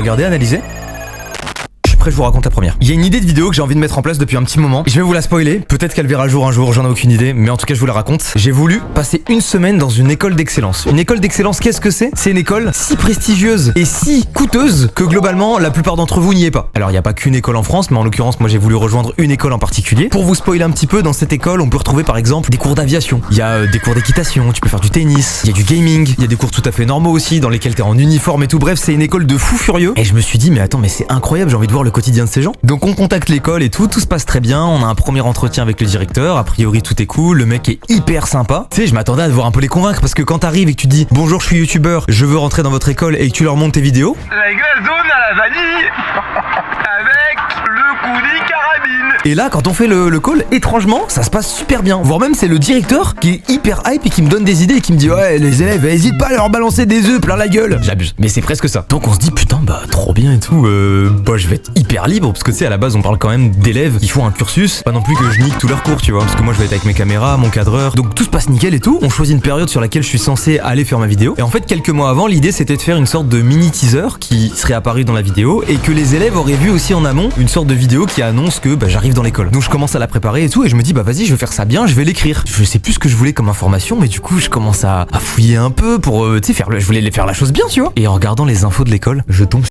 regarder, analyser. Après, je vous raconte la première. Il y a une idée de vidéo que j'ai envie de mettre en place depuis un petit moment. Je vais vous la spoiler. Peut-être qu'elle verra le jour un jour, j'en ai aucune idée. Mais en tout cas, je vous la raconte. J'ai voulu passer une semaine dans une école d'excellence. Une école d'excellence, qu'est-ce que c'est? C'est une école si prestigieuse et si coûteuse que globalement, la plupart d'entre vous n'y est pas. Alors, il n'y a pas qu'une école en France, mais en l'occurrence, moi, j'ai voulu rejoindre une école en particulier. Pour vous spoiler un petit peu, dans cette école, on peut retrouver par exemple des cours d'aviation. Il y a des cours d'équitation, tu peux faire du tennis, il y a du gaming, il y a des cours tout à fait normaux aussi, dans lesquels t'es en uniforme et tout. Bref, c'est une école de fous furieux. Et je me suis dit, mais attends, mais c'est incroyable, j'ai envie de voir le quotidien de ces gens. Donc on contacte l'école et tout se passe très bien, on a un premier entretien avec le directeur, a priori tout est cool, le mec est hyper sympa. Tu sais, je m'attendais à devoir un peu les convaincre parce que quand t'arrives et que tu dis bonjour, je suis youtubeur, je veux rentrer dans votre école et que tu leur montres tes vidéos. La glaçonne à la vanille avec le coulis carabine. Et là, quand on fait le call, étrangement, ça se passe super bien. Voire même, c'est le directeur qui est hyper hype et qui me donne des idées et qui me dit ouais, les élèves, hésite pas à leur balancer des œufs plein la gueule. J'abuse, mais c'est presque ça. Donc on se dit putain, bah trop bien et tout. Bah je vais être hyper libre parce que tu sais, à la base, on parle quand même d'élèves qui font un cursus. Pas non plus que je nique tous leurs cours, tu vois. Parce que moi, je vais être avec mes caméras, mon cadreur. Donc tout se passe nickel et tout. On choisit une période sur laquelle je suis censé aller faire ma vidéo. Et en fait, quelques mois avant, l'idée c'était de faire une sorte de mini teaser qui serait apparu dans la vidéo et que les élèves auraient vu aussi en amont, une sorte de vidéo qui annonce que bah, j'arrive dans l'école. Donc je commence à la préparer et tout et je me dis bah vas-y, je vais faire ça bien, je vais l'écrire. Je sais plus ce que je voulais comme information, mais du coup je commence à fouiller un peu pour tu sais je voulais faire la chose bien, tu vois. Et en regardant les infos de l'école, je tombe